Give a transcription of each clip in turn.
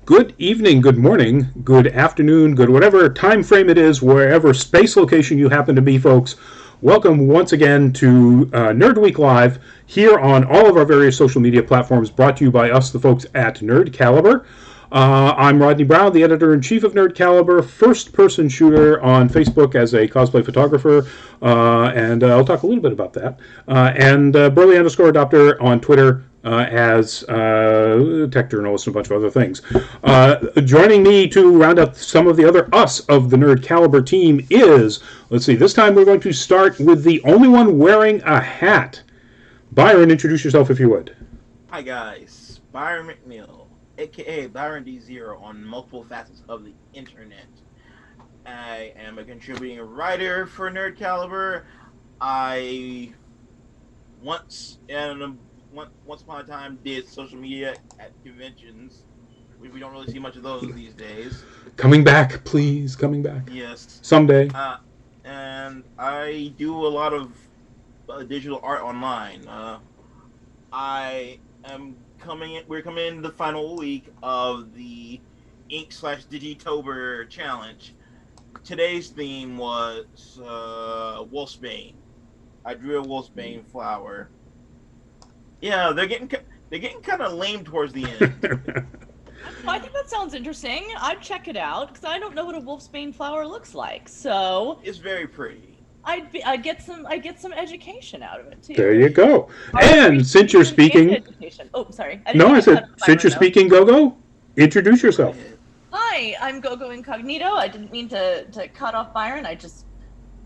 Good evening, good morning, good afternoon, good whatever time frame it is, wherever space location you happen to be, folks. Welcome once again to Nerd Week Live here on all of our various social media platforms, brought to you by us, the folks at Nerd Caliber. I'm Rodney Brown, the editor-in-chief of Nerd Caliber, first-person shooter on Facebook as a cosplay photographer, and I'll talk a little bit about that. And Burley_Adopter on Twitter as tech journalist and a bunch of other things. Joining me to round up some of the other us of the Nerd Caliber team is, let's see, this time we're going to start with the only one wearing a hat. Byron, introduce yourself if you would. Hi guys, Byron McNeil, aka Byron D0 on multiple facets of the internet. I am a contributing writer for Nerd Caliber. I once upon a time did social media at conventions. We don't really see much of those these days. Coming back, please, coming back. Yes. Someday. And I do a lot of digital art online. We're coming in the final week of the Ink/Digitober challenge. Today's theme was Wolfsbane. I drew a Wolfsbane flower. Yeah, they're getting kind of lame towards the end. I think that sounds interesting. I'd check it out because I don't know what a wolfsbane flower looks like. So it's very pretty. I'd get some education out of it too. There you go. And since you're speaking, oh sorry. I said since you're speaking, Gogo, introduce yourself. Hi, I'm Gogo Incognito. I didn't mean to cut off Byron. I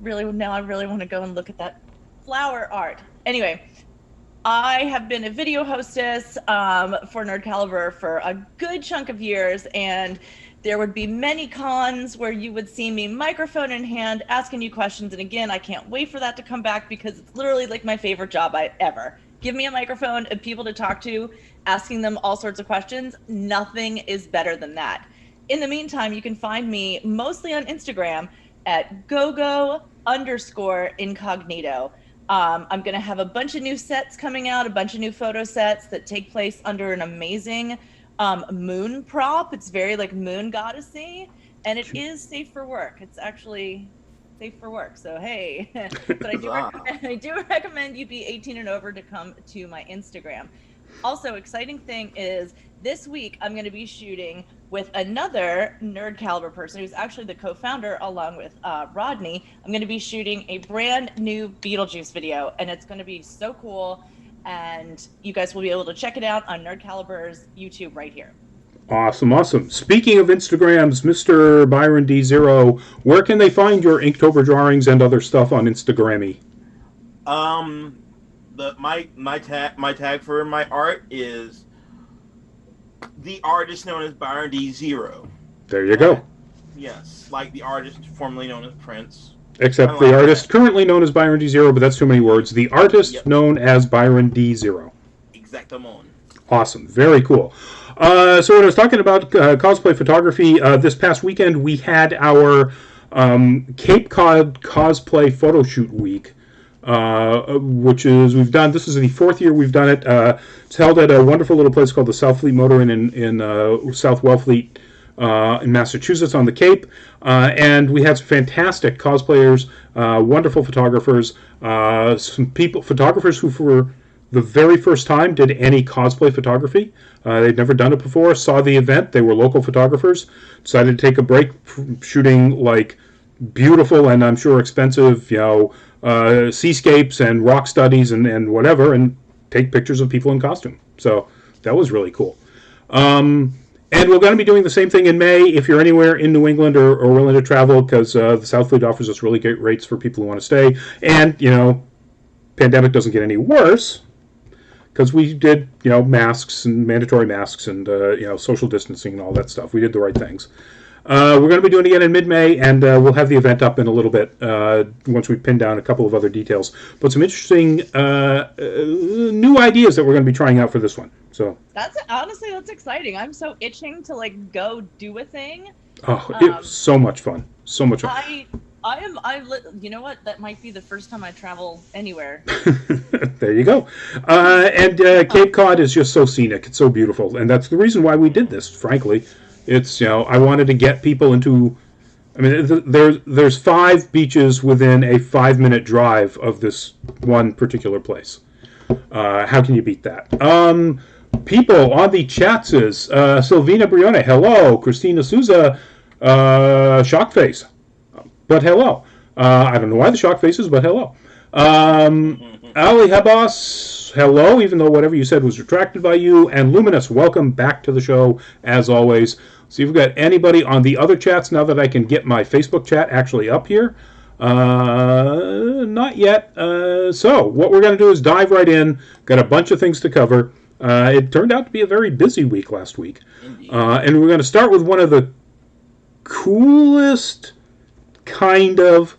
really want to go and look at that flower art. Anyway. I have been a video hostess for Nerd Caliber for a good chunk of years, and there would be many cons where you would see me microphone in hand asking you questions, and again, I can't wait for that to come back because it's literally like my favorite job ever. Give me a microphone and people to talk to, asking them all sorts of questions. Nothing is better than that. In the meantime, you can find me mostly on Instagram at gogo_incognito. I'm going to have a bunch of new sets coming out, a bunch of new photo sets that take place under an amazing moon prop. It's very like moon goddessy, and it is safe for work. It's actually safe for work. So, hey, but I do recommend you be 18 and over to come to my Instagram. Also, exciting thing is this week I'm going to be shooting with another Nerd Caliber person who's actually the co-founder along with Rodney. I'm going to be shooting a brand new Beetlejuice video, and it's going to be so cool, and you guys will be able to check it out on Nerd Caliber's YouTube right here. Awesome. Speaking of Instagrams, Mr. Byron D0, where can they find your Inktober drawings and other stuff on Instagrammy? My tag for my art is the artist known as Byron D0. There you go. Yes, like the artist formerly known as Prince. Except the artist currently known as Byron D0, but that's too many words. The artist known as Byron D0. Exactamon. Awesome. Very cool. So when I was talking about cosplay photography, this past weekend we had our Cape Cod cosplay photo shoot week. This is the fourth year we've done it. It's held at a wonderful little place called the South Fleet Motor Inn in South Wellfleet in Massachusetts on the Cape, and we had some fantastic cosplayers, wonderful photographers, photographers who for the very first time did any cosplay photography. They'd never done it before, saw the event, they were local photographers, decided to take a break from shooting like beautiful and I'm sure expensive, seascapes and rock studies and whatever, and take pictures of people in costume. So that was really cool. And we're going to be doing the same thing in May if you're anywhere in New England or willing to travel, because the South Fleet offers us really great rates for people who want to stay. And, pandemic doesn't get any worse, because we did, masks and mandatory masks and, social distancing and all that stuff. We did the right things. We're going to be doing it again in mid-May, and we'll have the event up in a little bit once we pin down a couple of other details. But some interesting new ideas that we're going to be trying out for this one. So that's exciting. I'm so itching to go do a thing. Oh, it was so much fun. So much fun. You know what? That might be the first time I travel anywhere. There you go. And Cape Cod is just so scenic. It's so beautiful. And that's the reason why we did this, frankly. It's, I wanted to get people into. I mean, there's 5 beaches within a 5-minute drive of this one particular place. How can you beat that? People on the chats is Silvina Brione, hello. Christina Souza, Shockface, but hello. I don't know why the shock faces, but hello. Ali Habas, hello, even though whatever you said was retracted by you. And Luminous, welcome back to the show, as always. See if we've got anybody on the other chats now that I can get my Facebook chat actually up here. Not yet. So what we're going to do is dive right in. Got a bunch of things to cover. It turned out to be a very busy week last week. And we're going to start with one of the coolest kind of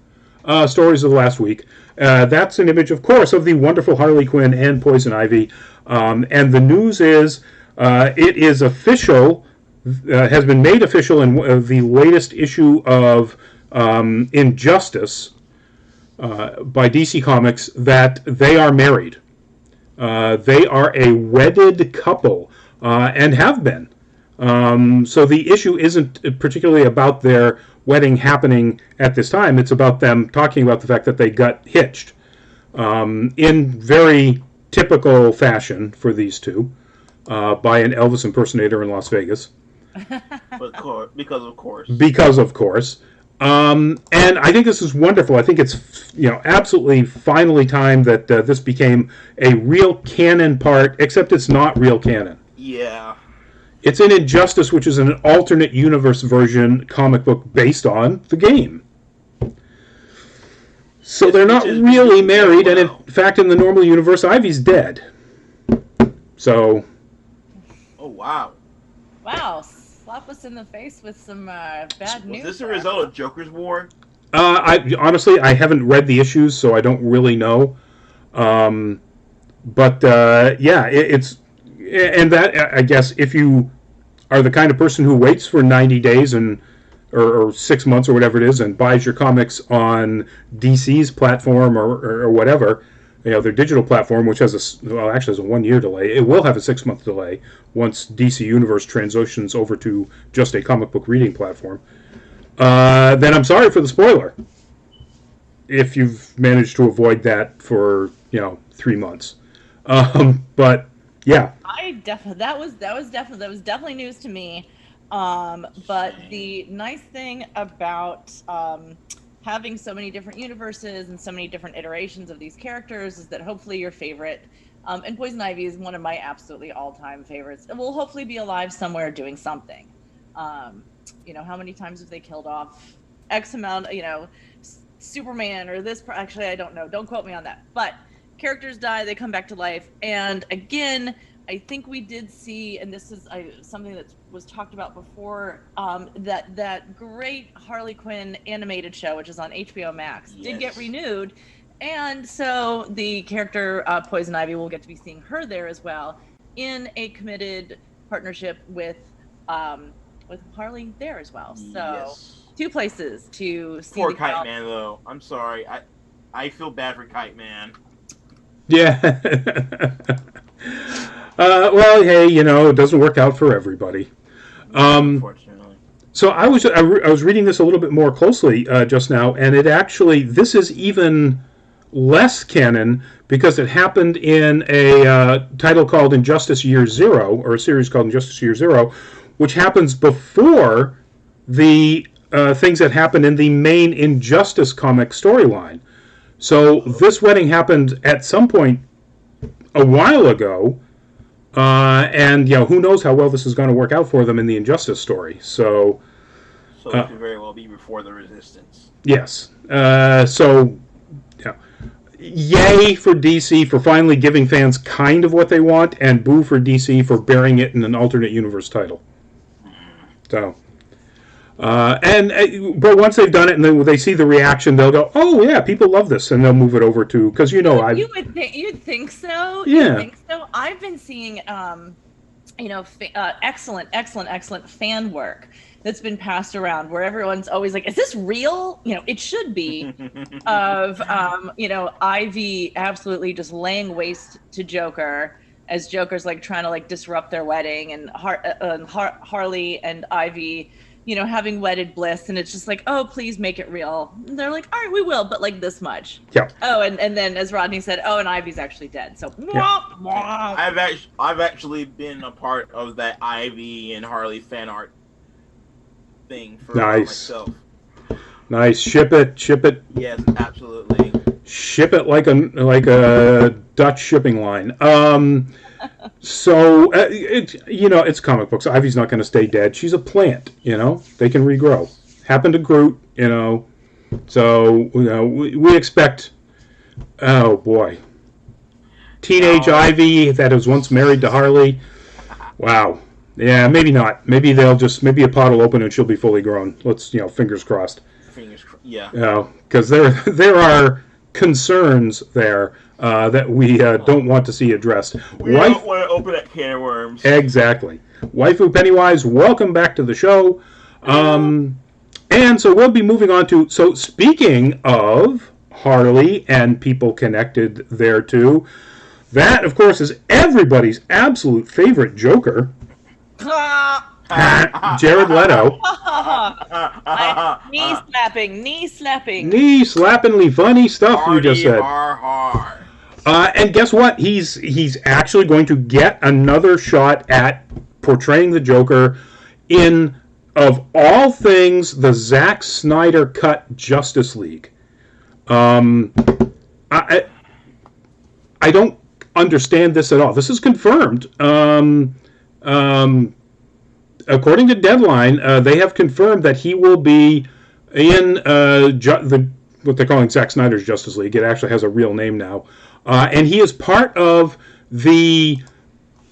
stories of the last week. That's an image, of course, of the wonderful Harley Quinn and Poison Ivy. And the news is it is official, has been made official in the latest issue of Injustice by DC Comics that they are married. They are a wedded couple and have been. So the issue isn't particularly about their wedding happening at this time. It's about them talking about the fact that they got hitched in very typical fashion for these two by an Elvis impersonator in Las Vegas. Because of course. Because of course. And I think this is wonderful. I think it's absolutely finally time that this became a real canon part, except it's not real canon. Yeah. It's in Injustice, which is an alternate universe version comic book based on the game. So they're not really married, and in fact, in the normal universe, Ivy's dead. So. Oh, wow. Wow. Slap us in the face with some bad news. Was this a result of Joker's War? Honestly, I haven't read the issues, so I don't really know. It's... And that, I guess, if you are the kind of person who waits for 90 days or 6 months or whatever it is and buys your comics on DC's platform or whatever, their digital platform, which has has a 1-year delay. It will have a 6-month delay once DC Universe transitions over to just a comic book reading platform. Then I'm sorry for the spoiler. If you've managed to avoid that for 3 months, but. Yeah, that was definitely news to me. But the nice thing about having so many different universes and so many different iterations of these characters is that hopefully your favorite, and Poison Ivy is one of my absolutely all-time favorites, and will hopefully be alive somewhere doing something. How many times have they killed off X amount? Superman or this. Actually, I don't know. Don't quote me on that. But characters die, they come back to life, and again, I think we did see, and this is something that was talked about before, that great Harley Quinn animated show, which is on HBO Max, did get renewed, and so the character Poison Ivy will get to be seeing her there as well, in a committed partnership with Harley there as well. So 2 places to see. Poor Kite Man, though. I'm sorry. I feel bad for Kite Man. Yeah. Well, hey, it doesn't work out for everybody. Unfortunately. So I was reading this a little bit more closely just now, and this is even less canon because it happened in a title called Injustice Year Zero, or a series called Injustice Year Zero, which happens before the things that happen in the main Injustice comic storyline. So this wedding happened at some point a while ago, and who knows how well this is going to work out for them in the Injustice story. So it could very well be before the Resistance. Yes. Yay for DC for finally giving fans kind of what they want, and boo for DC for burying it in an alternate universe title. So. But once they've done it and then they see the reaction, they'll go, "Oh yeah, people love this," and they'll move it over to because you'd think so. Yeah. You'd think so. I've been seeing excellent fan work that's been passed around where everyone's always like, "Is this real?" It should be of Ivy absolutely just laying waste to Joker. as Joker's like trying to like disrupt their wedding, and Harley and Ivy, having wedded bliss, and it's just like, oh, please make it real. And they're like, all right, we will, but like this much. Yeah. Oh, and then as Rodney said, oh, and Ivy's actually dead. So I've actually been a part of that Ivy and Harley fan art thing for myself. Nice. Ship it. Yes, absolutely. Ship it like a Dutch shipping line. So it's comic books. Ivy's not going to stay dead. She's a plant. They can regrow. Happened to Groot. So we expect. Oh boy, teenage Ivy that was once married to Harley. Wow. Yeah, maybe not. Maybe maybe a pot will open and she'll be fully grown. Let's fingers crossed. Yeah. Because there are concerns there that we don't want to see addressed. We don't want to open that can of worms. Exactly. Waifu Pennywise, welcome back to the show. And so we'll be moving on to... So speaking of Harley and people connected thereto, that, of course, is everybody's absolute favorite Joker. Jared Leto. Knee slappingly funny stuff we just said. And guess what? He's actually going to get another shot at portraying the Joker in, of all things, the Zack Snyder cut Justice League. I don't understand this at all. This is confirmed. According to Deadline, they have confirmed that he will be in what they're calling Zack Snyder's Justice League. It actually has a real name now. And he is part of the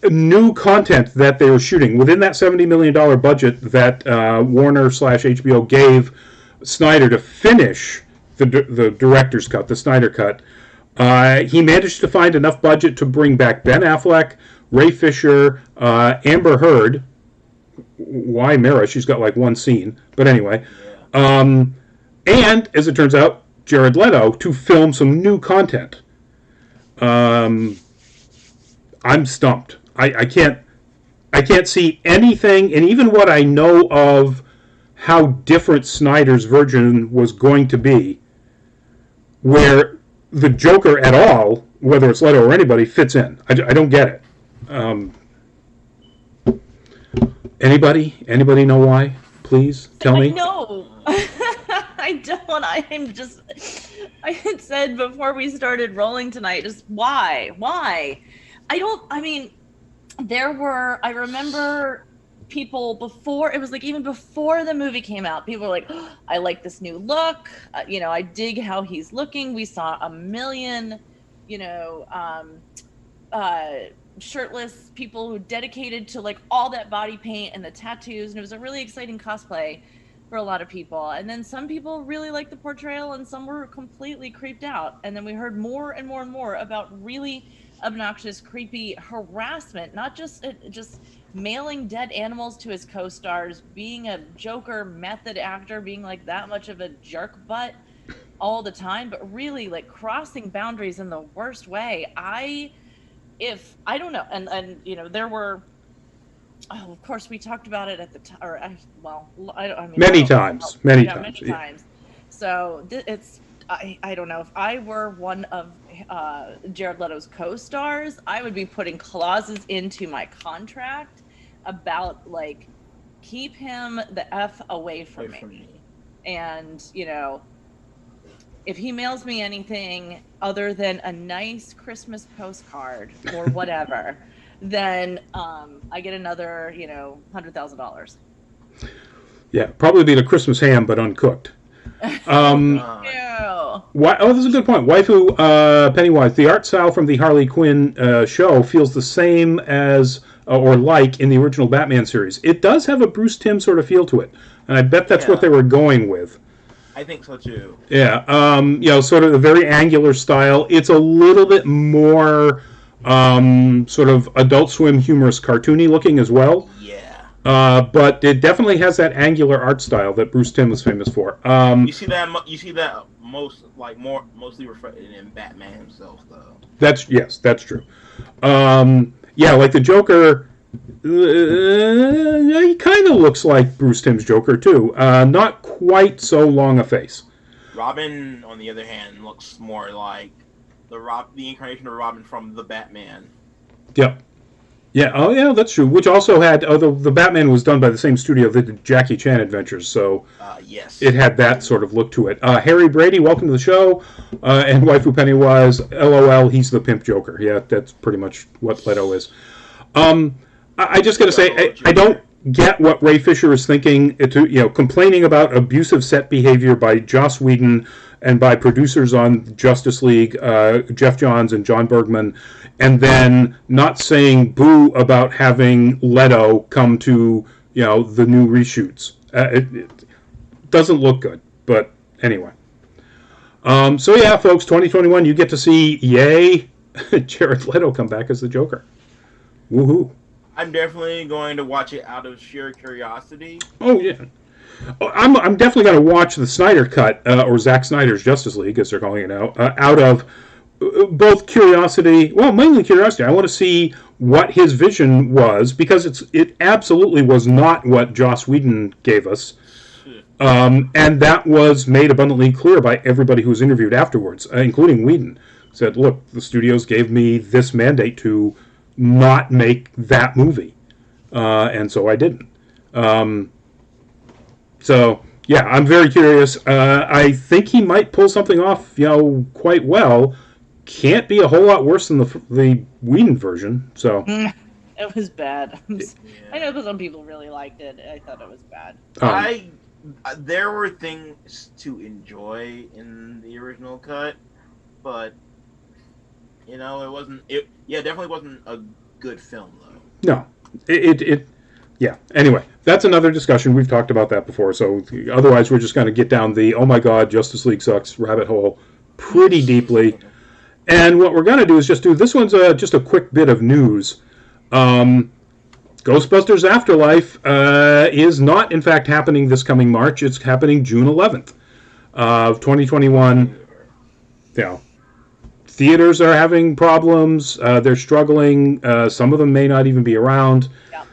new content that they were shooting within that $70 million budget that Warner/HBO gave Snyder to finish the director's cut, the Snyder cut. He managed to find enough budget to bring back Ben Affleck, Ray Fisher, Amber Heard. Why Mara? She's got like one scene. But anyway. And, as it turns out, Jared Leto to film some new content. I'm stumped. I can't see anything, and even what I know of how different Snyder's version was going to be, where the Joker at all, whether it's Leto or anybody, fits in. I don't get it. Anybody know why? Please tell me. No, I don't. I had said before we started rolling tonight, just why? I remember people before, it was like even before the movie came out, people were like, oh, I like this new look. I dig how he's looking. We saw a million, shirtless people who dedicated to like all that body paint and the tattoos. And it was a really exciting cosplay for a lot of people. And then some people really liked the portrayal and some were completely creeped out. And then we heard more and more and more about really obnoxious, creepy harassment, not just mailing dead animals to his co-stars, being a Joker method actor, being like that much of a jerk butt all the time, but really like crossing boundaries in the worst way. I don't know, and there were, of course we talked about it at the time, many times. So I don't know, if I were one of Jared Leto's co-stars, I would be putting clauses into my contract about like, keep him the F away from me. And if he mails me anything other than a nice Christmas postcard or whatever, then I get another $100,000. Yeah, probably be the Christmas ham, but uncooked. This is a good point. Waifu Pennywise, the art style from the Harley Quinn show feels the same as or like in the original Batman series. It does have a Bruce Timm sort of feel to it, and I bet that's what they were going with. I think so too. Yeah, sort of a very angular style. It's a little bit more sort of Adult Swim humorous, cartoony looking as well. But it definitely has that angular art style that Bruce Timm was famous for. You see that mostly reflected in Batman himself, though. That's true. yeah, like the Joker, he kind of looks like Bruce Timm's Joker too. Not quite so long a face. Robin, on the other hand, looks more like the incarnation of Robin from the Batman. Yep. Yeah. Oh, yeah. That's true. Which also had, although the Batman was done by the same studio that did Jackie Chan Adventures, so yes, it had that sort of look to it. Harry Brady, welcome to the show, and Waifu Pennywise, LOL. He's the pimp Joker. Yeah, that's pretty much what Leto is. I just got to say, I don't get what Ray Fisher is thinking. Complaining about abusive set behavior by Joss Whedon and by producers on Justice League, Jeff Johns and John Bergman, and then not saying boo about having Leto come to the new reshoots. It doesn't look good, but anyway. So yeah, folks, 2021, you get to see Jared Leto come back as the Joker. Woohoo! I'm definitely going to watch it out of sheer curiosity. Oh yeah. I'm definitely going to watch the Snyder Cut, or Zack Snyder's Justice League, as they're calling it now, out of both curiosity, well, mainly curiosity. I want to see what his vision was, because it absolutely was not what Joss Whedon gave us. And that was made abundantly clear by everybody who was interviewed afterwards, including Whedon. Said, look, the studios gave me this mandate to not make that movie. And so I didn't. So, yeah, I'm very curious. I think he might pull something off, quite well. Can't be a whole lot worse than the Whedon version. So it was bad. I know that some people really liked it. I thought it was bad. There were things to enjoy in the original cut, but it wasn't. Definitely wasn't a good film though. No, yeah. Anyway, that's another discussion. We've talked about that before. So otherwise, we're just going to get down the oh my god, Justice League sucks rabbit hole pretty deeply. And what we're going to do is just do this one's just a quick bit of news. Ghostbusters Afterlife is not, in fact, happening this coming March. It's happening June 11th of 2021. Theaters are having problems. They're struggling. Some of them may not even be around. Yeah.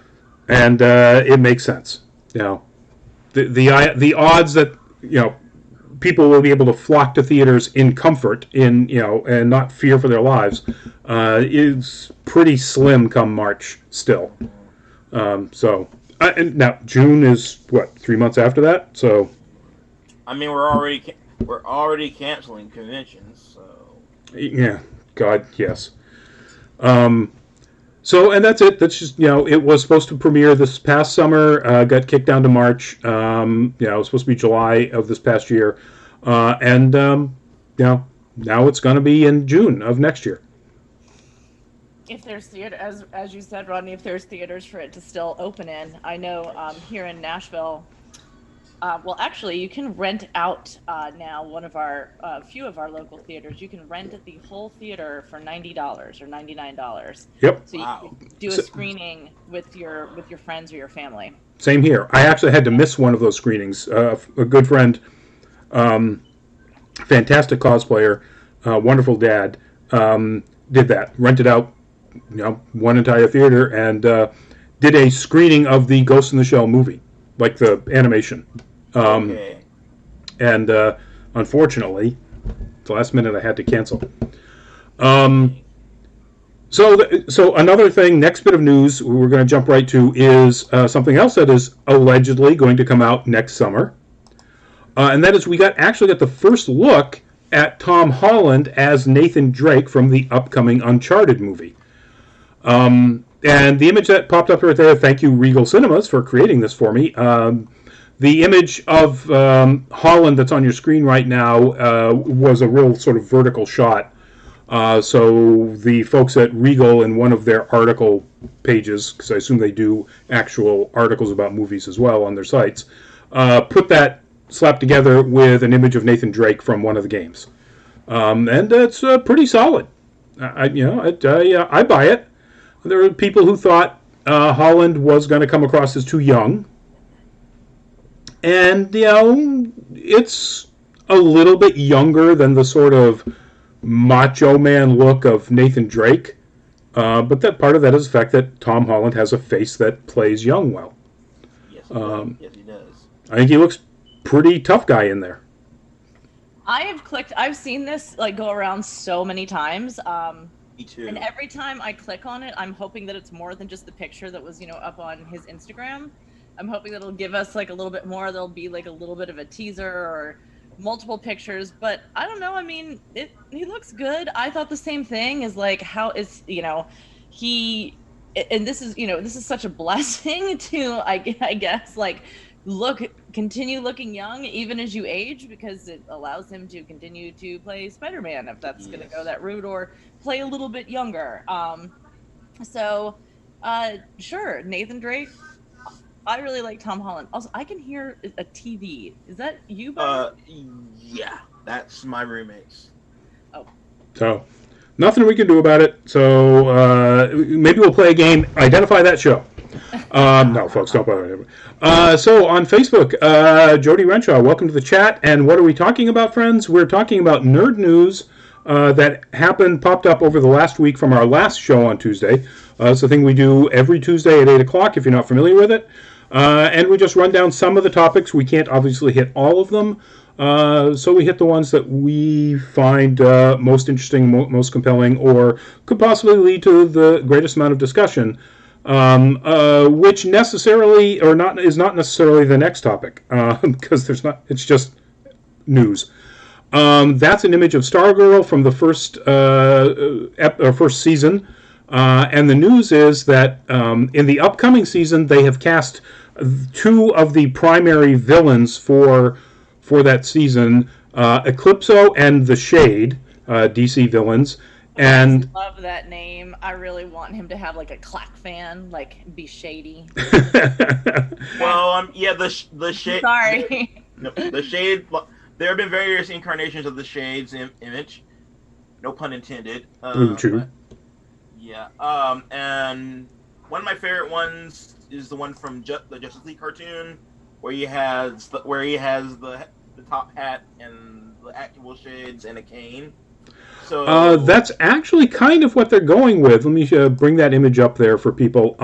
And it makes sense. The odds that people will be able to flock to theaters in comfort, and not fear for their lives, is pretty slim come March still. And now June is what, 3 months after that. So, I mean, we're already canceling conventions. So yeah, God, yes. So, and that's it. That's just, it was supposed to premiere this past summer, got kicked down to March. It was supposed to be July of this past year. And now it's going to be in June of next year. If there's theater, as you said, Rodney, if there's theaters for it to still open in, I know here in Nashville, well, actually, you can rent out now few of our local theaters. You can rent the whole theater for $90 or $99. Yep. So you can do a screening with your friends or your family. Same here. I actually had to miss one of those screenings. A good friend, fantastic cosplayer, wonderful dad, did that. Rented out, one entire theater and did a screening of the Ghost in the Shell movie, like the animation. okay. And unfortunately, at the last minute I had to cancel. So another thing, next bit of news we're going to jump right to is something else that is allegedly going to come out next summer. And that is we actually got the first look at Tom Holland as Nathan Drake from the upcoming Uncharted movie. And the image that popped up right there, thank you Regal Cinemas for creating this for me. The image of Holland that's on your screen right now was a real sort of vertical shot. So the folks at Regal, in one of their article pages, because I assume they do actual articles about movies as well on their sites, put that slapped together with an image of Nathan Drake from one of the games. And it's pretty solid. I buy it. There were people who thought Holland was going to come across as too young. And, it's a little bit younger than the sort of macho man look of Nathan Drake. But that part of that is the fact that Tom Holland has a face that plays young well. Yes, he does. Yes, he does. I think he looks pretty tough guy in there. I've seen this like go around so many times. Me too. And every time I click on it, I'm hoping that it's more than just the picture that was, up on his Instagram. I'm hoping that it'll give us like a little bit more. There'll be like a little bit of a teaser or multiple pictures, but I don't know. I mean, he looks good. I thought the same thing is like, how is, he, and this is such a blessing to, I guess, like continue looking young even as you age, because it allows him to continue to play Spider-Man if that's going to go that route, or play a little bit younger. Sure, Nathan Drake. I really like Tom Holland. Also, I can hear a TV. Is that you, buddy? Yeah, that's my roommates. Oh. So, nothing we can do about it. So, maybe we'll play a game. Identify that show. No, folks, don't bother. So, on Facebook, Jody Renshaw, welcome to the chat. And what are we talking about, friends? We're talking about nerd news that popped up over the last week from our last show on Tuesday. It's a thing we do every Tuesday at 8 o'clock, if you're not familiar with it. And we just run down some of the topics. We can't obviously hit all of them. So we hit the ones that we find most interesting, most compelling, or could possibly lead to the greatest amount of discussion, which necessarily or not is not necessarily the next topic, because there's not. It's just news. That's an image of Stargirl from the first season. And the news is that in the upcoming season, they have cast two of the primary villains for that season, Eclipso and the Shade, DC villains. And I love that name. I really want him to have like a clack fan, like be shady. Well, yeah, the Shade. Sorry. The Shade. There have been various incarnations of the Shade's image. No pun intended. True. Yeah. And one of my favorite ones is the one from the Justice League cartoon, where he has the top hat and the actual shades and a cane. So that's actually kind of what they're going with. Let me bring that image up there for people.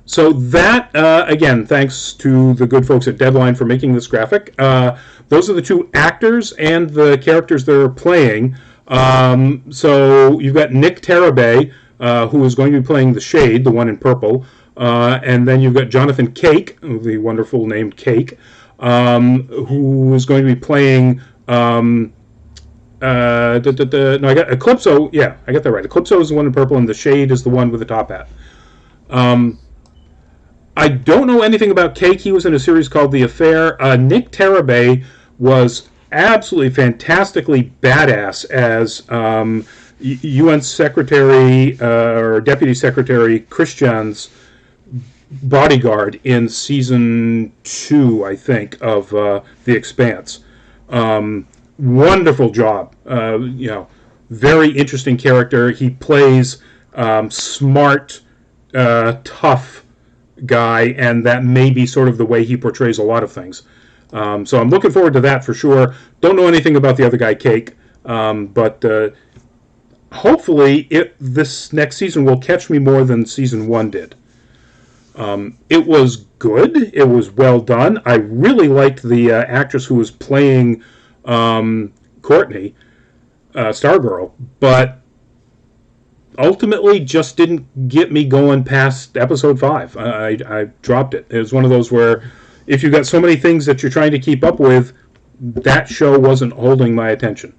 So that, again, thanks to the good folks at Deadline for making this graphic. Those are the two actors and the characters they're playing. So you've got Nick Tarabay, who is going to be playing the Shade, the one in purple. And then you've got Jonathan Cake, the wonderful named Cake, who is going to be playing... No, I got Eclipso. Yeah, I got that right. Eclipso is the one in purple, and the Shade is the one with the top hat. I don't know anything about Cake. He was in a series called The Affair. Nick Tarabay was absolutely fantastically badass as UN Secretary or Deputy Secretary Christian's bodyguard in season 2, I think, of The Expanse. Wonderful job. Very interesting character. He plays smart, tough guy, and that may be sort of the way he portrays a lot of things. So I'm looking forward to that for sure. Don't know anything about the other guy, Cake, but hopefully this next season will catch me more than season 1 did. It was good. It was well done. I really liked the actress who was playing Courtney, Stargirl, but ultimately just didn't get me going past episode 5. I dropped it. It was one of those where if you've got so many things that you're trying to keep up with, that show wasn't holding my attention.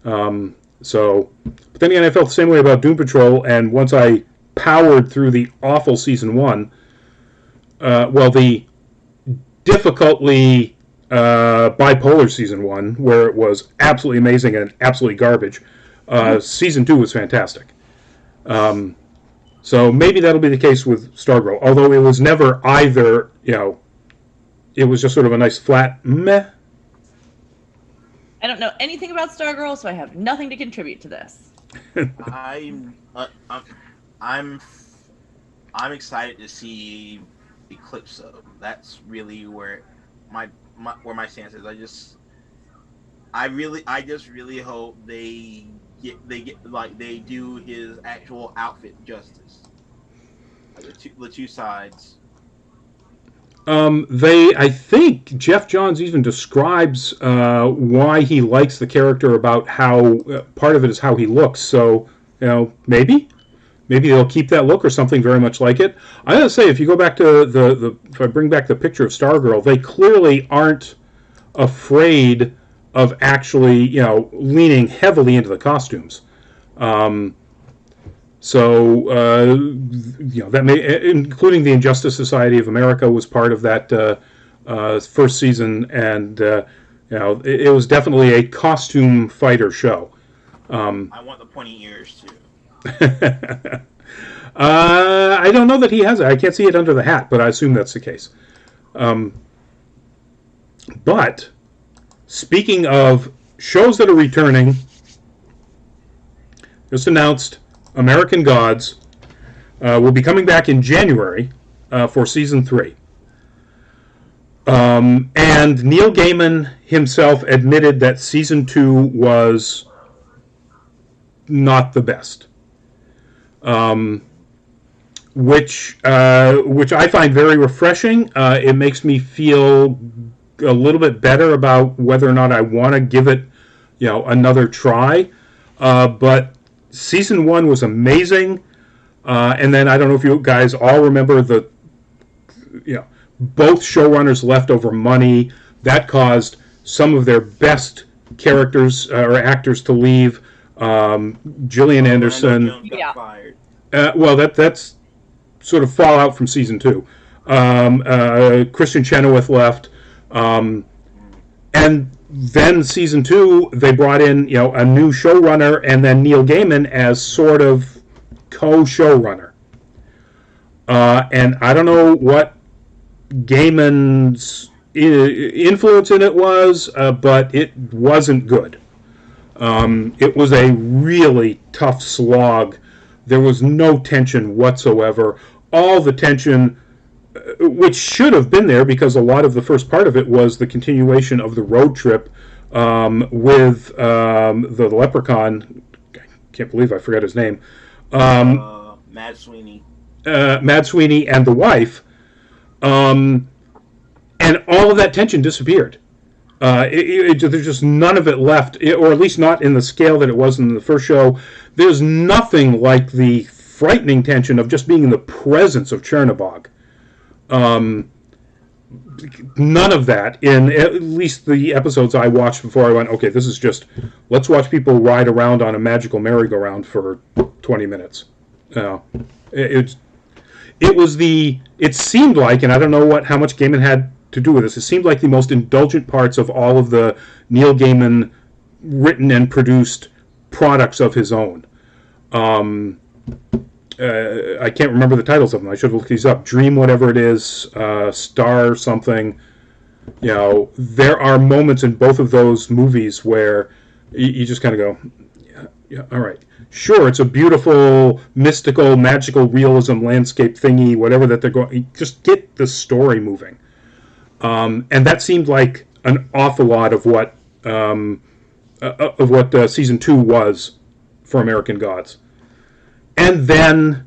But then again, I felt the same way about Doom Patrol, and once I powered through the awful season 1, the difficultly bipolar season 1, where it was absolutely amazing and absolutely garbage, season 2 was fantastic. So maybe that'll be the case with Stargirl, although it was never either, it was just sort of a nice flat meh. I don't know anything about Stargirl, so I have nothing to contribute to this. I'm excited to see Eclipso. That's really where my stance is. I just really hope they they do his actual outfit justice. Like the two sides. I think Jeff Johns even describes why he likes the character, about how part of it is how he looks. So, maybe they'll keep that look or something very much like it. I gotta say, if you go back to if I bring back the picture of Stargirl, they clearly aren't afraid of actually, leaning heavily into the costumes. That may, including the Injustice Society of America, was part of that first season, and it was definitely a costume fighter show. I want the pointy ears too. I don't know that he has it. I can't see it under the hat, but I assume that's the case. But speaking of shows that are returning, just announced American Gods will be coming back in January for season 3. And Neil Gaiman himself admitted that season 2 was not the best, which I find very refreshing. It makes me feel a little bit better about whether or not I want to give it, another try. But season 1 was amazing, and then I don't know if you guys all remember both showrunners left over money. That caused some of their best characters or actors to leave. Gillian Anderson. Jones got fired. That's sort of fallout from season 2. Christian Chenoweth left, and then season 2 they brought in a new showrunner, and then Neil Gaiman as sort of co-showrunner. And I don't know what Gaiman's influence in it was, but it wasn't good. It was a really tough slog. There was no tension whatsoever. All the tension, which should have been there, because a lot of the first part of it was the continuation of the road trip with the leprechaun. I can't believe I forgot his name. Mad Sweeney. Mad Sweeney and the wife. And all of that tension disappeared. There's just none of it left, or at least not in the scale that it was in the first show. There's nothing like the frightening tension of just being in the presence of Chernobog. None of that in at least the episodes I watched before I went, okay, this is just, let's watch people ride around on a magical merry-go-round for 20 minutes. It seemed like, and I don't know how much Gaiman had to do with this, it seemed like the most indulgent parts of all of the Neil Gaiman written and produced products of his own. I can't remember the titles of them. I should have looked these up. Dream whatever it is, Star something. There are moments in both of those movies where you just kind of go, yeah, all right. Sure, it's a beautiful, mystical, magical realism landscape thingy, whatever that they're going. Just get the story moving. And that seemed like an awful lot of what season 2 was for American Gods. And then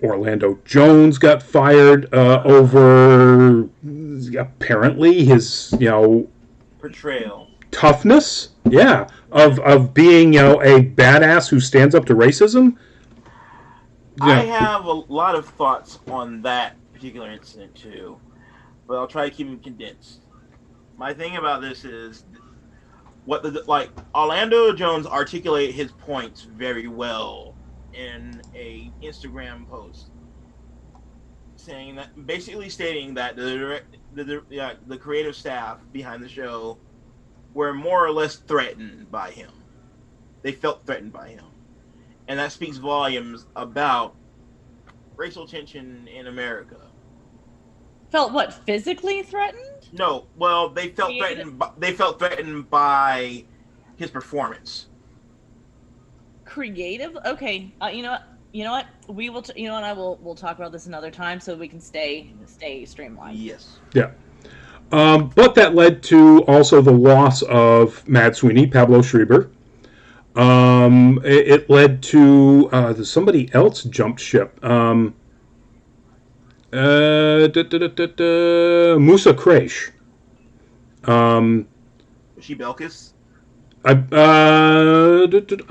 Orlando Jones got fired over apparently his portrayal toughness, of being a badass who stands up to racism. I have a lot of thoughts on that particular incident too, but I'll try to keep them condensed. My thing about this is Orlando Jones articulated his points very well in a Instagram post, basically stating that the creative staff behind the show were more or less threatened by him. They felt threatened by him, and that speaks volumes about racial tension in America. Felt what? Physically threatened? No, well, they felt threatened. They felt threatened by his performance. Creative? Okay. You know what? We will. And I will. We'll talk about this another time so we can stay streamlined. Yes. Yeah. But that led to also the loss of Mad Sweeney, Pablo Schreiber. It led to somebody else jumped ship. Musa Kresh. Was she Belkis? I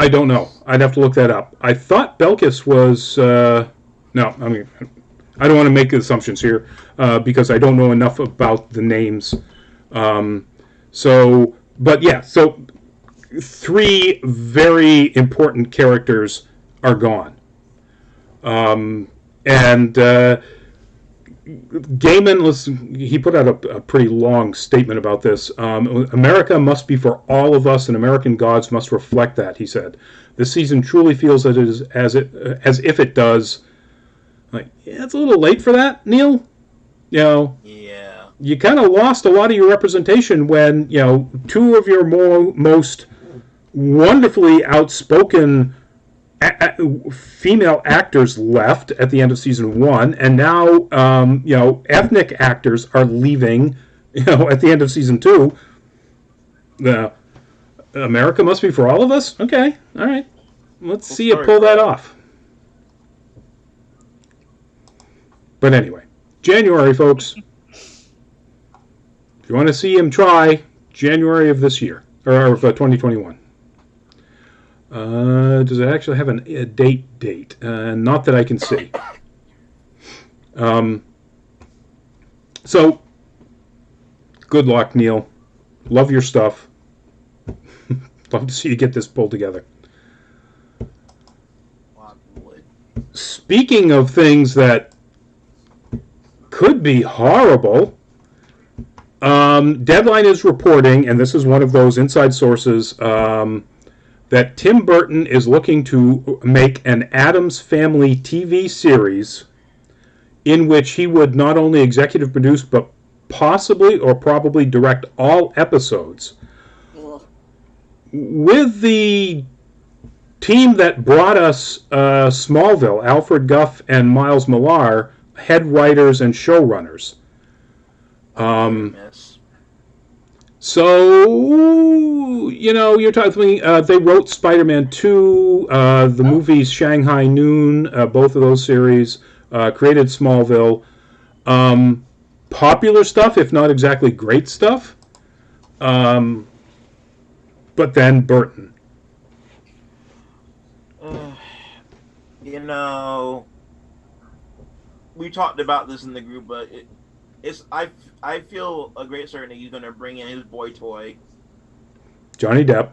don't know. I'd have to look that up. I thought Belkis was. No, I mean, I don't want to make assumptions here because I don't know enough about the names. But yeah, so 3 very important characters are gone. And Gaiman, he put out a pretty long statement about this. America must be for all of us, and American gods must reflect that, he said. This season truly feels that it is as if it does. Like, yeah, it's a little late for that, Neil. Yeah. You kind of lost a lot of your representation when 2 of your most wonderfully outspoken female actors left at the end of season 1, and now ethnic actors are leaving at the end of season 2. America must be for all of us. Okay, all right, let's see you pull that off. But anyway, January, folks. If you want to see him try, January of this year or of 2021. Does it actually have a date? Not that I can see. So, good luck, Neil. Love your stuff. Love to see you get this pulled together. Speaking of things that could be horrible, Deadline is reporting, and this is one of those inside sources, that Tim Burton is looking to make an Addams Family TV series in which he would not only executive produce, but possibly or probably direct all episodes. Ugh. With the team that brought us Smallville, Alfred Gough and Miles Millar, head writers and showrunners. So, you're talking, they wrote Spider-Man 2, the movies Shanghai Noon, both of those series, created Smallville. Popular stuff, if not exactly great stuff. But then Burton. We talked about this in the group, but I feel a great certainty he's going to bring in his boy toy, Johnny Depp.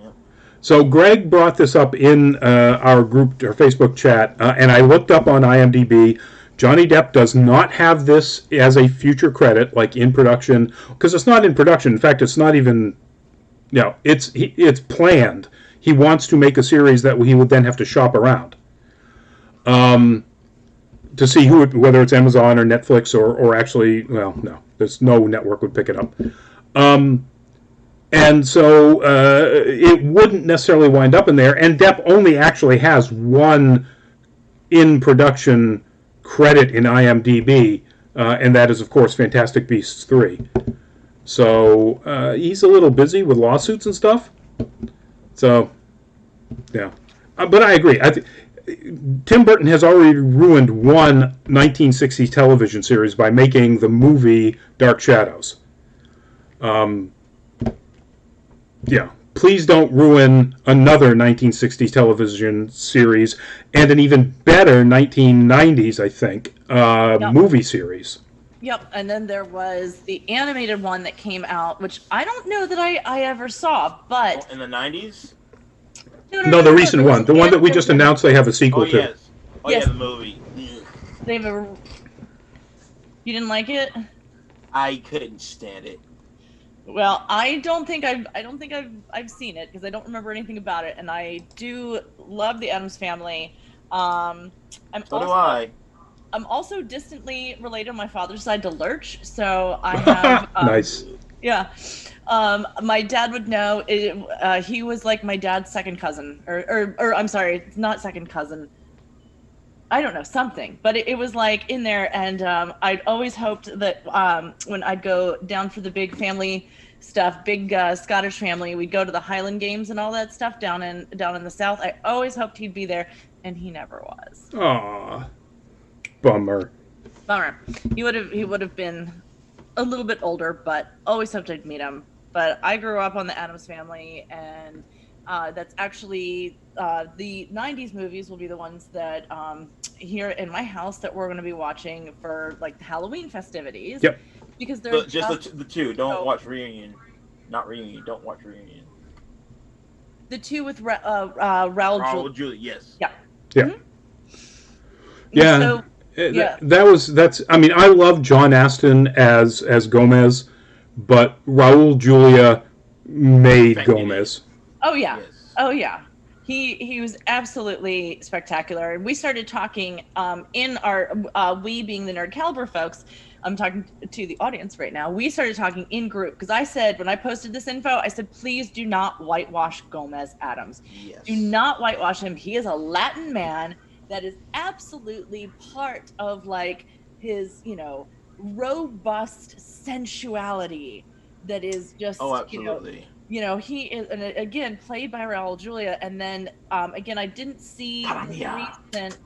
Yeah. So Greg brought this up in our Facebook chat, and I looked up on IMDb. Johnny Depp does not have this as a future credit, like in production, because it's not in production. In fact, it's not even. It's planned. He wants to make a series that he would then have to shop around. To see whether it's Amazon or Netflix or actually, well, no, there's no network would pick it up. And so it wouldn't necessarily wind up in there. And Depp only actually has one in-production credit in IMDb, and that is, of course, Fantastic Beasts 3. So he's a little busy with lawsuits and stuff. So, yeah. But I agree. Tim Burton has already ruined one 1960s television series by making the movie Dark Shadows. Please don't ruin another 1960s television series and an even better 1990s, I think, movie series. Yep, and then there was the animated one that came out, which I don't know that I ever saw, but... in the 90s? No, the recent one. The one that we just announced they have a sequel to. Yes. Yeah, the movie. They have a... You didn't like it? I couldn't stand it. Well, I don't think I've seen it because I don't remember anything about it, and I do love the Addams Family. So do I. I'm also distantly related on my father's side to Lurch, so I have nice. Yeah. My dad would know. He was like my dad's second cousin, or I'm sorry, not second cousin. I don't know, something, but it was like in there. And I'd always hoped that when I'd go down for the big family stuff, big Scottish family, we'd go to the Highland Games and all that stuff down in the South. I always hoped he'd be there, and he never was. Aw, bummer. Bummer. He would have been a little bit older, but always hoped I'd meet him. But I grew up on the Addams Family, and that's actually the 90s movies will be the ones that here in my house that we're going to be watching for like the Halloween festivities. Yep. Because they're just the two. Don't watch Reunion. Not Reunion. Don't watch Reunion. The two with Raul Julia. Yes. Yeah. Yeah. Mm-hmm. Yeah. So, That's. I mean, I love John Aston as Gomez, but Raul Julia made Gomez. Oh yeah. Yes. Oh yeah. He was absolutely spectacular. And we started talking in our we being the Nerd Caliber folks. I'm talking to the audience right now. We started talking in group because I said, when I posted this info, I said, please do not whitewash Gomez Addams. Yes. Do not whitewash him. He is a Latin man that is absolutely part of like his, robust sensuality that is just, Oh, absolutely. He is, and again, played by Raul Julia. And then, again, I didn't see the recent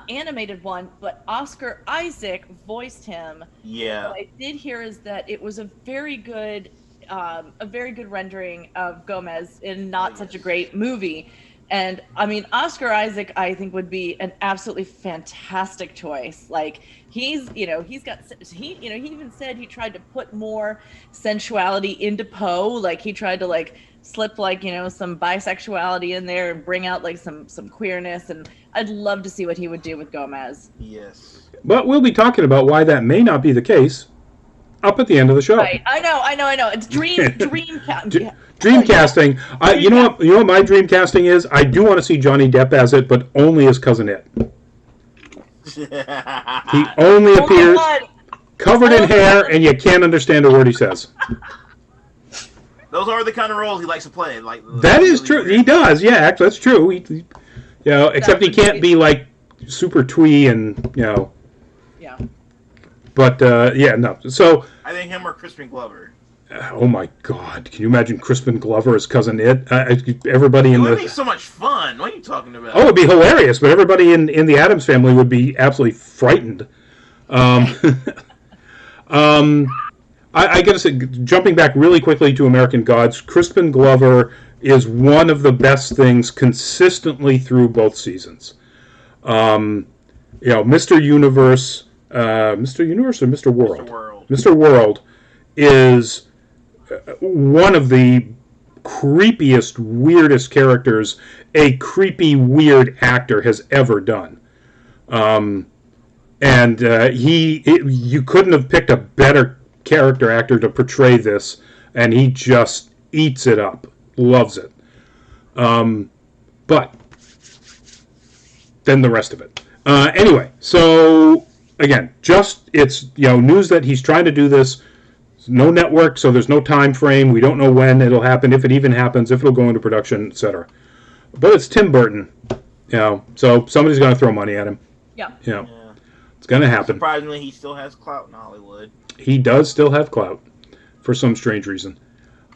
animated one, but Oscar Isaac voiced him. Yeah. What I did hear is that it was a very good rendering of Gomez in not such a great movie. And I mean, Oscar Isaac, I think, would be an absolutely fantastic choice. Like he even said he tried to put more sensuality into Poe. Like he tried to like slip like, some bisexuality in there and bring out like some queerness. And I'd love to see what he would do with Gomez. Yes. But we'll be talking about why that may not be the case up at the end of the show. Right. I know. It's dream casting. You know what my dream casting is? I do want to see Johnny Depp as it, but only as Cousin It. He only appears covered in hair, and you can't understand a word he says. Those are the kind of roles he likes to play. Like that is true. He does. Yeah, actually, that's true. Except he can't be like super twee and Yeah. But no. So I think him or Crispin Glover. Oh my God! Can you imagine Crispin Glover as Cousin It? Everybody in it would be so much fun. What are you talking about? Oh, it'd be hilarious. But everybody in the Addams Family would be absolutely frightened. I gotta say, jumping back really quickly to American Gods, Crispin Glover is one of the best things consistently through both seasons. Mr. Universe, Mr. Universe or Mr. World? Mr. World. Mr. World is one of the creepiest, weirdest characters a creepy, weird actor has ever done. You couldn't have picked a better character actor to portray this, and he just eats it up, loves it. But then the rest of it. Anyway, so again, it's news that he's trying to do this. No network, so there's no time frame. We don't know when it'll happen, if it even happens, if it'll go into production, etc. But it's Tim Burton, so somebody's going to throw money at him. Yeah. It's going to happen. Surprisingly, he still has clout in Hollywood. He does still have clout, for some strange reason.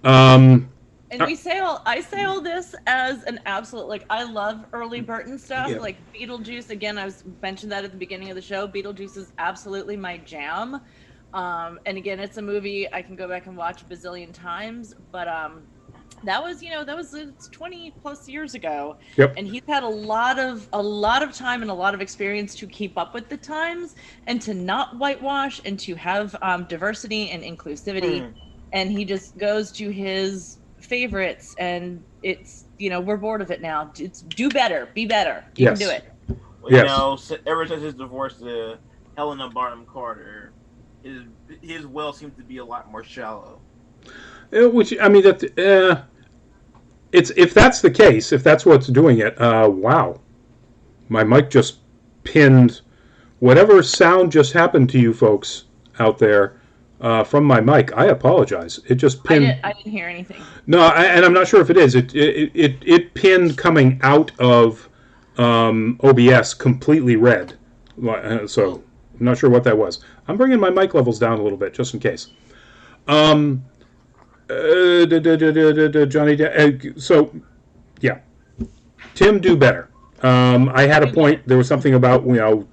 And I say all this as an absolute, I love early Burton stuff. Yeah. Like Beetlejuice, again, I mentioned that at the beginning of the show. Beetlejuice is absolutely my jam. And again, it's a movie I can go back and watch a bazillion times, but that was 20 plus years ago. Yep. And he's had a lot of time and a lot of experience to keep up with the times and to not whitewash and to have diversity and inclusivity. And he just goes to his favorites, and it's we're bored of it now. It's do better, be better. You can do it. Well, ever since his divorce to Helena Bonham Carter, his well seems to be a lot more shallow. Which, I mean, if that's the case, if that's what's doing it, wow. My mic just pinned. Whatever sound just happened to you folks out there from my mic, I apologize. It just pinned. I didn't hear anything. No, and I'm not sure if it is. It pinned coming out of OBS completely red. So I'm not sure what that was. I'm bringing my mic levels down a little bit just in case. Johnny, so yeah, Tim, do better. I had a point. There was something about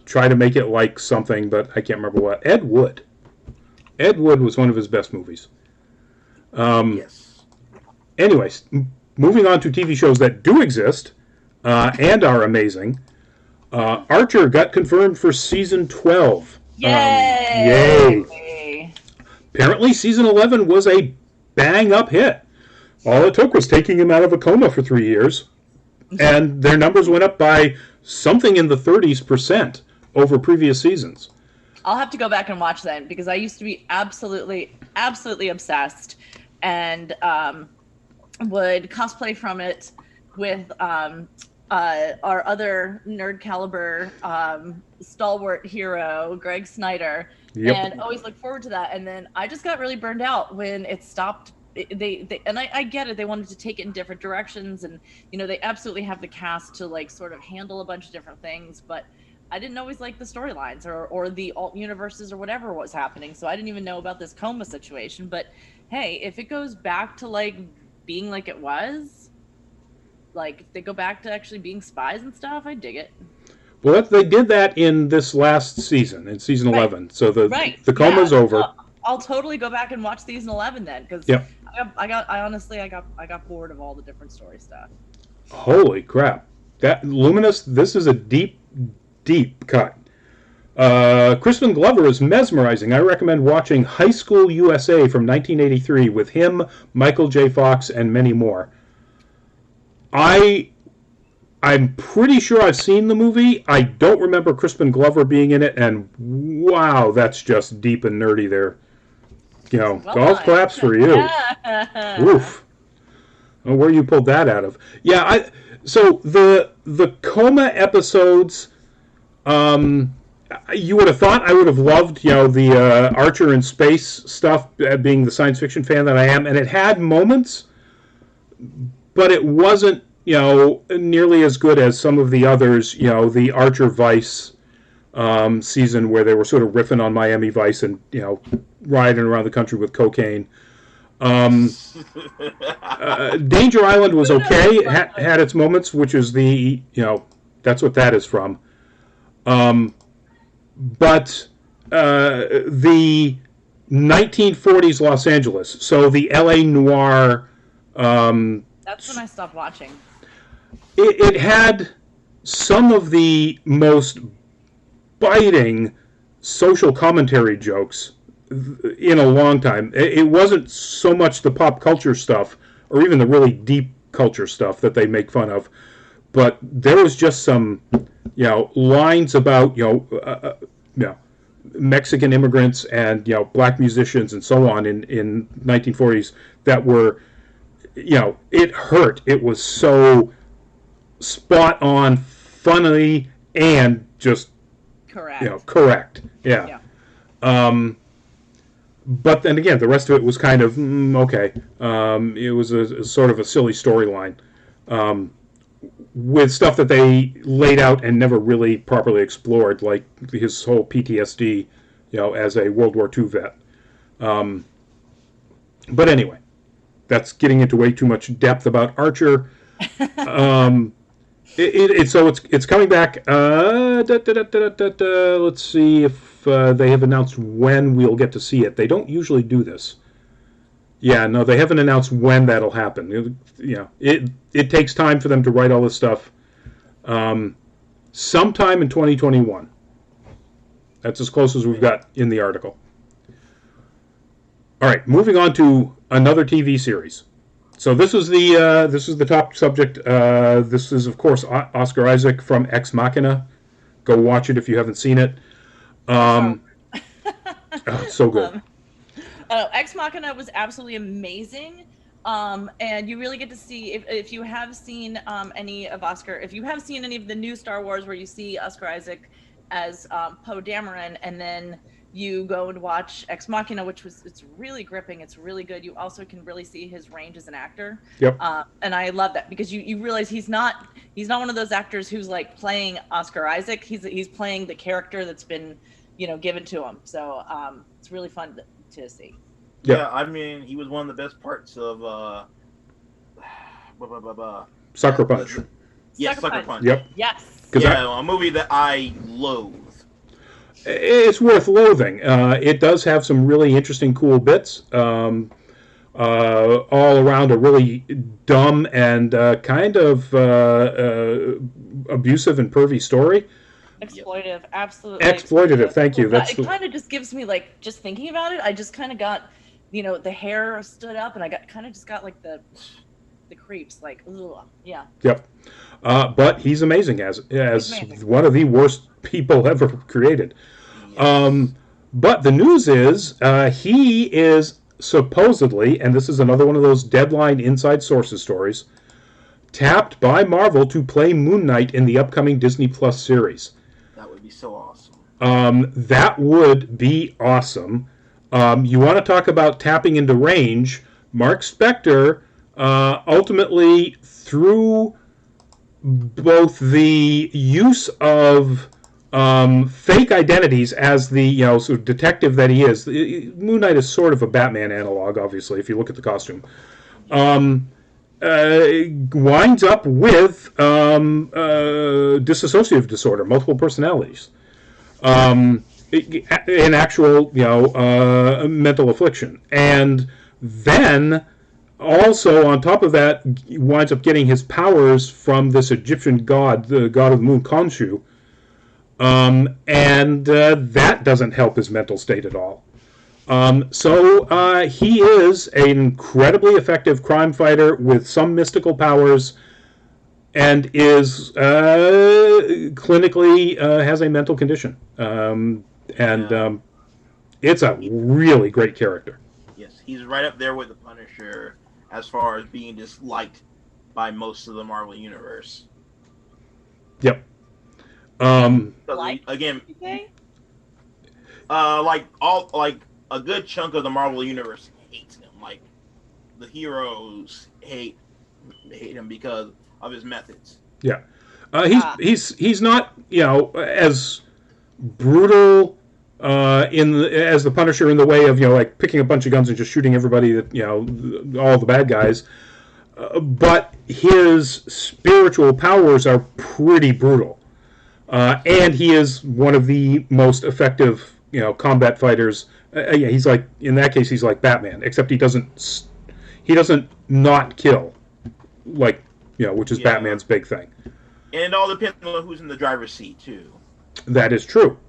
try to make it like something, but I can't remember what. Ed Wood. Ed Wood was one of his best movies. Yes. Anyways, moving on to TV shows that do exist and are amazing. Archer got confirmed for season 12. Yay! Apparently, season 11 was a bang-up hit. All it took was taking him out of a coma for 3 years, and their numbers went up by something in the 30% over previous seasons. I'll have to go back and watch that because I used to be absolutely obsessed and would cosplay from it with our other Nerd Caliber stalwart hero, Greg Snyder, and always look forward to that. And then I just got really burned out when it stopped. I get it. They wanted to take it in different directions, and they absolutely have the cast to like sort of handle a bunch of different things, but I didn't always like the storylines or the alt universes or whatever was happening. So I didn't even know about this coma situation. But hey, if it goes back to like being like it was, like if they go back to actually being spies and stuff, I dig it. Well, they did that in this last season, in season 11. So the coma's over. I'll totally go back and watch season 11 then, because I honestly got bored of all the different story stuff. Holy crap! That Luminous, this is a deep cut. Crispin Glover is mesmerizing. I recommend watching High School USA from 1983 with him, Michael J. Fox, and many more. I'm pretty sure I've seen the movie. I don't remember Crispin Glover being in it, and wow, that's just deep and nerdy there. Golf claps for you. Oof. Oh, where you pulled that out of? Yeah, so the coma episodes, you would have thought I would have loved, the Archer in space stuff, being the science fiction fan that I am, and it had moments, but it wasn't, nearly as good as some of the others, the Archer Vice season where they were sort of riffing on Miami Vice and, riding around the country with cocaine. Danger Island was okay. It had its moments, which is that's what that is from. But the 1940s Los Angeles, so the LA noir. That's when I stopped watching. It had some of the most biting social commentary jokes in a long time. It wasn't so much the pop culture stuff or even the really deep culture stuff that they make fun of, but there was just some lines about Mexican immigrants and black musicians and so on in 1940s that were it hurt. It was so spot on, funny, and just correct. Yeah. But then again, the rest of it was kind of okay. It was a sort of a silly storyline with stuff that they laid out and never really properly explored, like his whole PTSD, as a World War II vet. But anyway, that's getting into way too much depth about Archer. It's coming back. Let's see if they have announced when we'll get to see it. They don't usually do this. Yeah, no, they haven't announced when that'll happen. It takes time for them to write all this stuff. Sometime in 2021. That's as close as we've got in the article. All right, moving on to another TV series. So this is the top subject. This is, of course, Oscar Isaac from Ex Machina. Go watch it if you haven't seen it. It's so good. Ex Machina was absolutely amazing. And you really get to see if you have seen if you have seen any of the new Star Wars where you see Oscar Isaac as Poe Dameron, and then you go and watch Ex Machina, it's really gripping. It's really good. You also can really see his range as an actor. Yep. And I love that because you realize he's not one of those actors who's like playing Oscar Isaac. He's playing the character that's been, given to him. So it's really fun to see. Yeah, I mean, he was one of the best parts of Sucker Punch. Sucker Punch. Yep. Yes. Yeah, a movie that I loathe. It's worth loathing. It does have some really interesting, cool bits. All around a really dumb and kind of abusive and pervy story. Exploitive, absolutely. Exploitative, thank you. It kind of just gives me, like, just thinking about it, I just kind of got, the hair stood up, and I got like the creeps, like, ugh, yeah. Yep. But he's amazing as amazing. One of the worst people ever created. Yes. But the news is he is supposedly, and this is another one of those Deadline inside sources stories, tapped by Marvel to play Moon Knight in the upcoming Disney Plus series. That would be so awesome. That would be awesome. You want to talk about tapping into range? Mark Spector ultimately, through both the use of fake identities as the sort of detective that he is. Moon Knight is sort of a Batman analog, obviously, if you look at the costume. Winds up with dissociative disorder, multiple personalities, an actual mental affliction, and then also on top of that winds up getting his powers from this Egyptian god, the god of the moon, Khonshu, and that doesn't help his mental state at all. So he is an incredibly effective crime fighter with some mystical powers, and is clinically has a mental condition. It's a really great character. Yes, he's right up there with the Punisher as far as being disliked by most of the Marvel universe. Yep. Again, a good chunk of the Marvel universe hates him. Like, the heroes hate him because of his methods. Yeah, he's not as brutal as the Punisher in the way of like picking a bunch of guns and just shooting everybody that all the bad guys. But his spiritual powers are pretty brutal, and he is one of the most effective combat fighters. He's like, in that case, he's like Batman, except he doesn't not kill, like which is Batman's big thing. And it all depends on who's in the driver's seat too. That is true.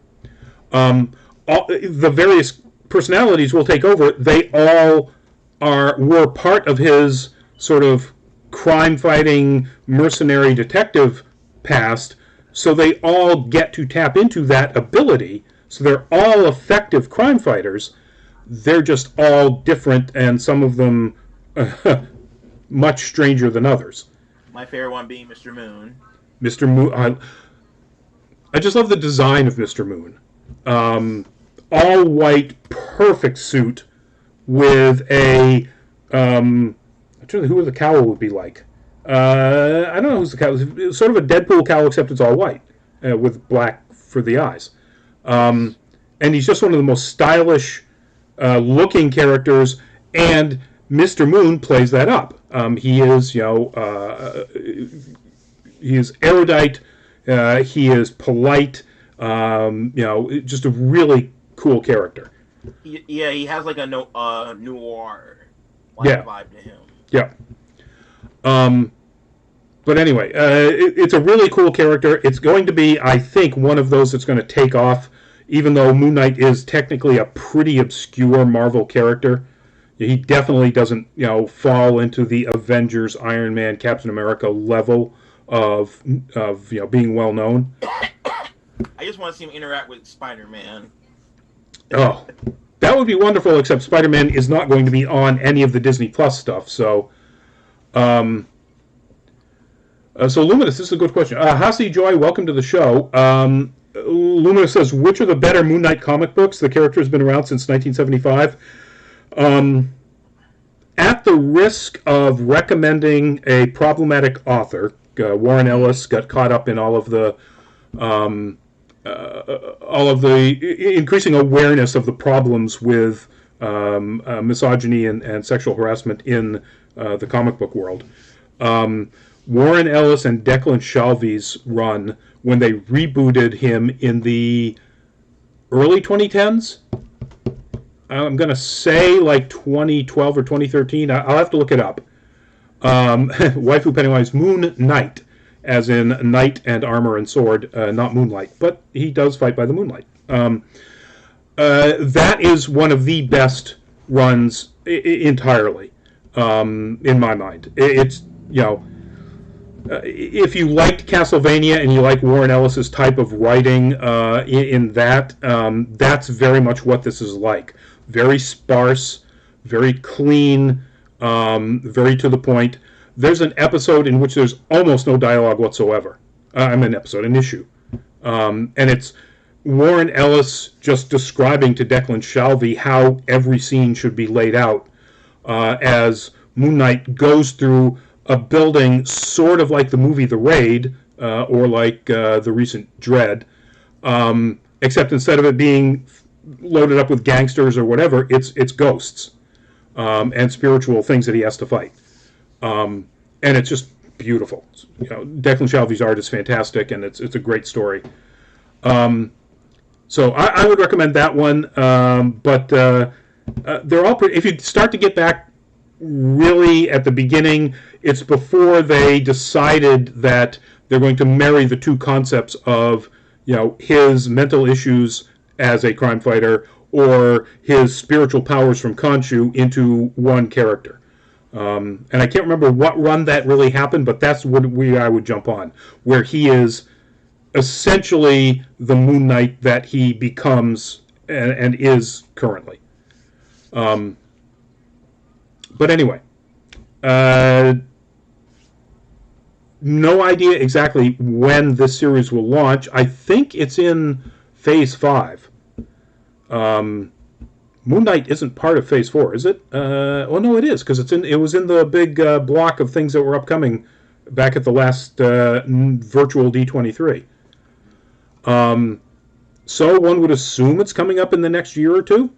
The various personalities will take over. They all were part of his sort of crime-fighting mercenary detective past, so they all get to tap into that ability. So they're all effective crime fighters. They're just all different, and some of them much stranger than others. My favorite one being Mr. Moon. Mr. Moon. I just love the design of Mr. Moon. All white, perfect suit with a. I'm trying to think who the cowl would be like. I don't know who's the cowl. It's sort of a Deadpool cowl, except it's all white with black for the eyes. And he's just one of the most stylish looking characters, and Mr. Moon plays that up. He is, he is erudite. He is polite. Just a really cool character. Yeah, he has like a noir vibe to him. Yeah. But anyway, it's a really cool character. It's going to be, I think, one of those that's going to take off, even though Moon Knight is technically a pretty obscure Marvel character. He definitely doesn't, fall into the Avengers, Iron Man, Captain America level of being well known. I just want to see him interact with Spider-Man. Oh, that would be wonderful, except Spider-Man is not going to be on any of the Disney Plus stuff, so... So Luminous, this is a good question. Hasi Joy, welcome to the show. Lumina says, which are the better Moon Knight comic books? The character has been around since 1975. At the risk of recommending a problematic author, Warren Ellis got caught up in all of the increasing awareness of the problems with misogyny and sexual harassment in the comic book world. Warren Ellis and Declan Shalvey's run, when they rebooted him in the early 2010s, I'm going to say like 2012 or 2013. I'll have to look it up. Waifu Pennywise, Moon Knight, as in knight and armor and sword, not moonlight. But he does fight by the moonlight. That is one of the best runs entirely, in my mind. It's, if you liked Castlevania and you like Warren Ellis's type of writing in that, that's very much what this is like. Very sparse, very clean, very to the point. There's an episode in which there's almost no dialogue whatsoever. An issue. And it's Warren Ellis just describing to Declan Shalvey how every scene should be laid out as Moon Knight goes through a building sort of like the movie The Raid, or like the recent Dread, except instead of it being loaded up with gangsters or whatever, it's ghosts and spiritual things that he has to fight. And it's just beautiful. Declan Shalvey's art is fantastic, and it's a great story. So I would recommend that one, but they're all pretty. If you start to get back really at the beginning, it's before they decided that they're going to marry the two concepts of, his mental issues as a crime fighter or his spiritual powers from Khonshu into one character. And I can't remember what run that really happened, but that's what I would jump on, where he is essentially the Moon Knight that he becomes and is currently. But anyway, no idea exactly when this series will launch. I think it's in Phase 5. Moon Knight isn't part of Phase 4, is it? Oh no, it is, because it was in the big block of things that were upcoming back at the last virtual D23. So one would assume it's coming up in the next year or two.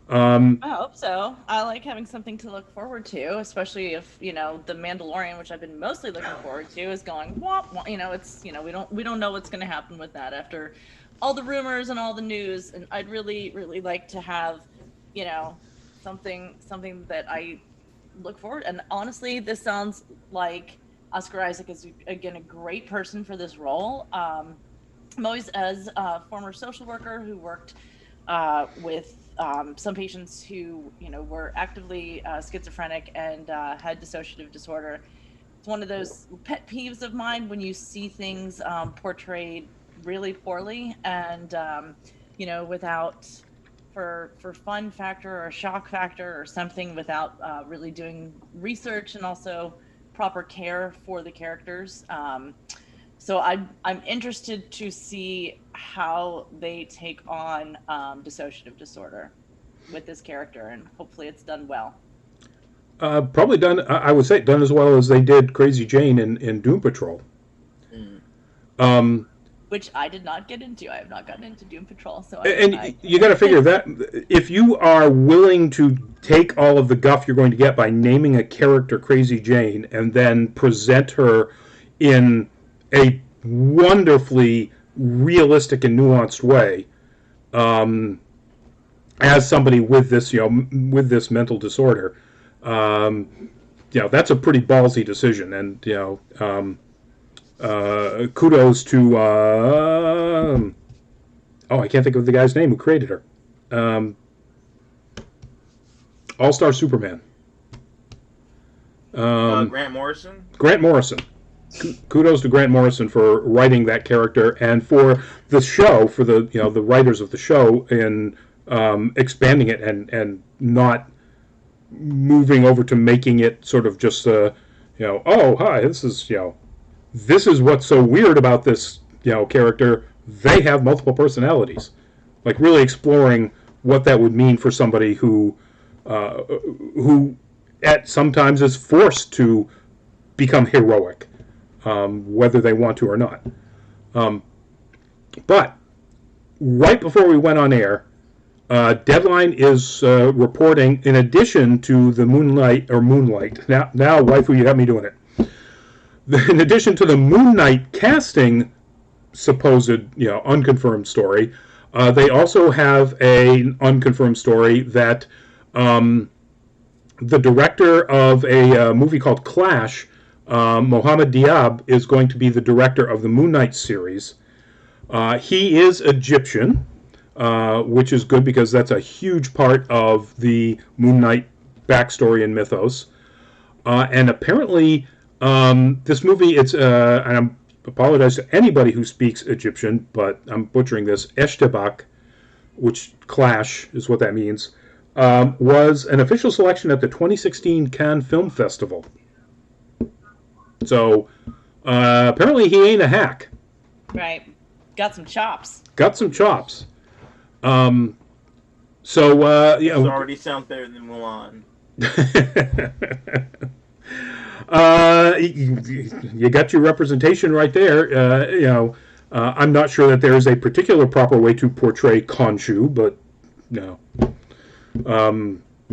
I hope so. I like having something to look forward to, especially if The Mandalorian, which I've been mostly looking forward to, is going womp womp. It's we don't know what's going to happen with that after all the rumors and all the news, and I'd really like to have something that I look forward. And honestly, this sounds like Oscar Isaac is again a great person for this role. I'm always, as a former social worker who worked with some patients who were actively schizophrenic and had dissociative disorder. It's one of those pet peeves of mine when you see things portrayed really poorly and without for fun factor or shock factor or something, without really doing research and also proper care for the characters. So I'm interested to see how they take on dissociative disorder with this character, and hopefully it's done well. Probably done, I would say, done as well as they did Crazy Jane in Doom Patrol. Which I did not get into. I have not gotten into Doom Patrol. So you got to figure that if you are willing to take all of the guff you're going to get by naming a character Crazy Jane and then present her in a wonderfully realistic and nuanced way, as somebody with this, with this mental disorder, that's a pretty ballsy decision, and kudos to I can't think of the guy's name who created her. All-Star Superman. Grant Morrison. Grant Morrison. Kudos to Grant Morrison for writing that character, and for the show, for the the writers of the show in expanding it and not moving over to making it sort of just oh hi, this is what's so weird about this character. they have multiple personalities. Like really exploring what that would mean for somebody who at sometimes is forced to become heroic, whether they want to or not. But right before we went on air, Deadline is reporting, in addition to the Moonlight. Now, waifu, you got me doing it. In addition to the Moon Knight casting supposed, unconfirmed story, they also have an unconfirmed story that the director of a movie called Clash, Mohammed Diab, is going to be the director of the Moon Knight series. He is Egyptian, which is good because that's a huge part of the Moon Knight backstory and mythos. And apparently, this movie, and I apologize to anybody who speaks Egyptian, but I'm butchering this, Eshtebak, which Clash is what that means, was an official selection at the 2016 Cannes Film Festival. So, apparently he ain't a hack. Right. Got some chops. It already sounds better than Mulan. You got your representation right there. I'm not sure that there is a particular proper way to portray Khonshu, but no.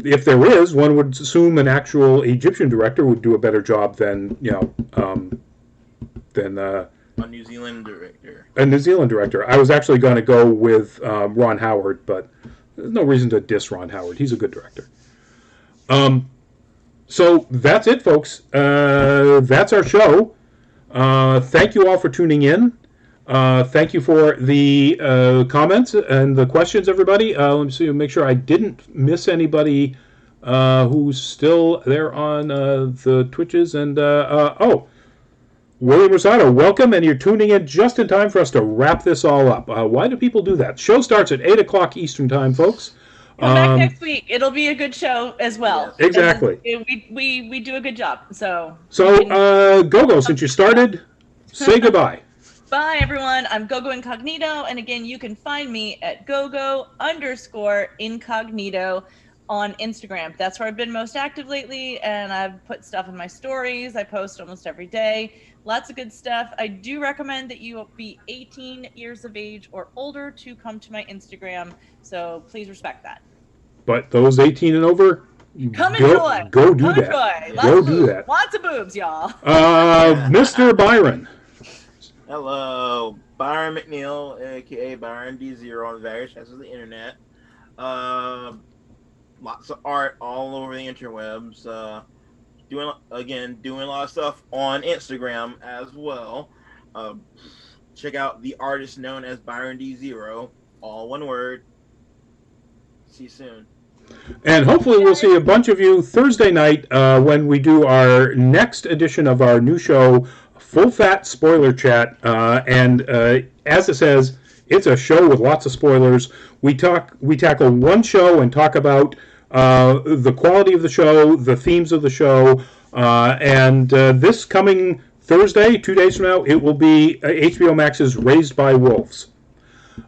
If there is, one would assume an actual Egyptian director would do a better job than a New Zealand director. A New Zealand director. I was actually going to go with Ron Howard, but there's no reason to diss Ron Howard. He's a good director. So that's it, folks. That's our show. Thank you all for tuning in. Thank you for the comments and the questions, everybody. Let me see, make sure I didn't miss anybody who's still there on the Twitches. And, William Rosado, welcome, and you're tuning in just in time for us to wrap this all up. Why do people do that? Show starts at 8 o'clock Eastern Time, folks. Come back next week. It'll be a good show as well. Exactly. We do a good job. So Gogo, since you started, say goodbye. Bye, everyone. I'm Gogo Incognito, and again, you can find me at Gogo_Incognito on Instagram. That's where I've been most active lately, and I've put stuff in my stories. I post almost every day. Lots of good stuff. I do recommend that you be 18 years of age or older to come to my Instagram, so please respect that. But those 18 and over, enjoy. Go do that. Go do that. Lots of boobs, y'all. Mr. Byron. Hello, Byron McNeil, aka Byron D0 on various channels of the internet. Lots of art all over the interwebs. Doing a lot of stuff on Instagram as well. Check out the artist known as Byron D0, all one word. See you soon. And hopefully we'll see a bunch of you Thursday night when we do our next edition of our new show, Full Fat Spoiler Chat. And as it says, it's a show with lots of spoilers. We tackle one show and talk about the quality of the show, the themes of the show, and this coming Thursday, 2 days from now, it will be HBO Max's Raised by Wolves.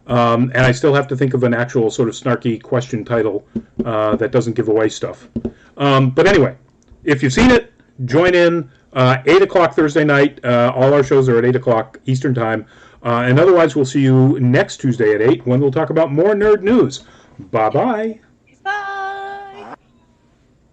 And I still have to think of an actual sort of snarky question title that doesn't give away stuff. But anyway, if you've seen it, join in. 8 o'clock Thursday night. All our shows are at 8 o'clock Eastern Time. And otherwise, we'll see you next Tuesday at 8 when we'll talk about more nerd news. Bye-bye.